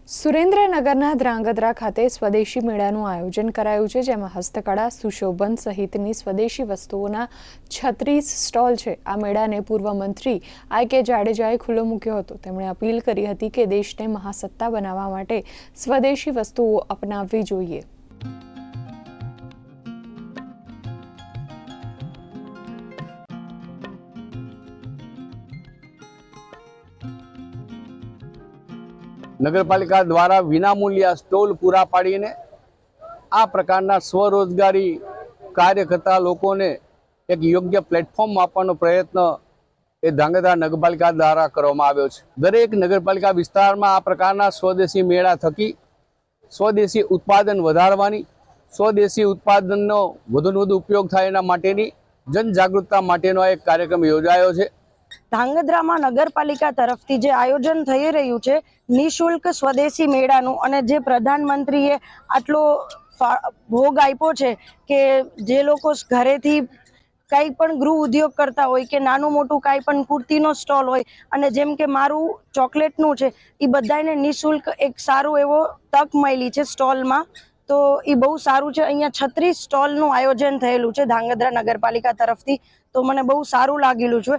સુરેન્દ્રનગરના ધ્રાંગધ્રા ખાતે સ્વદેશી મેળાનું આયોજન કરાયું છે, જેમાં હસ્તકળા, સુશોભન સહિતની સ્વદેશી વસ્તુઓના 36 સ્ટોલ છે। આ મેળાને પૂર્વ મંત્રી આઈ.કે. જાડેજાએ ખુલ્લો મૂક્યો હતો। તેમણે અપીલ કરી હતી કે દેશને મહાસત્તા બનાવવા માટે સ્વદેશી વસ્તુઓ અપનાવવી જોઈએ। नगरपालिका द्वारा विनामूल्य स्टॉल पूरा पाड़ीने आ प्रकारना स्वरोजगारी कार्य करता लोकोने एक योग्य प्लेटफॉर्म आपવાનો प्रयत्न ए ધ્રાંગધ્રા नगरपालिका द्वारा करवामां आव्यो छे। दरेक नगरपालिका विस्तारमां आ प्रकारना स्वदेशी मेळा थकी स्वदेशी उत्पादन वधारवानी, स्वदेशी उत्पादननो વધુને વધુ उपयोग थाय एना माटेनी जनजागृतता माटेनो एक कार्यक्रम योजायो छे। ધ્રાંગધ્રામાં નગરપાલિકા તરફથી જે આયોજન થઈ રહ્યું છે નિઃશુલ્ક સ્વદેશી મેળાનું, અને જે પ્રધાનમંત્રીએ આટલો ભોગ આપ્યો છે કે જે લોકો ઘરેથી કંઈ પણ ગૃહ ઉદ્યોગ કરતા હોય કે નાનું મોટું કંઈ પણ કુર્તીનો સ્ટોલ હોય, અને જેમ કે મારું ચોકલેટનું છે, એ બધાને નિઃશુલ્ક એક સારું એવો તક મળી છે સ્ટોલમાં। તો એ બહુ સારું છે। અહીંયા 36 સ્ટોલનું આયોજન થયેલું છે ધ્રાંગધ્રા નગરપાલિકા તરફથી, તો મને બહુ સારું લાગેલું છે।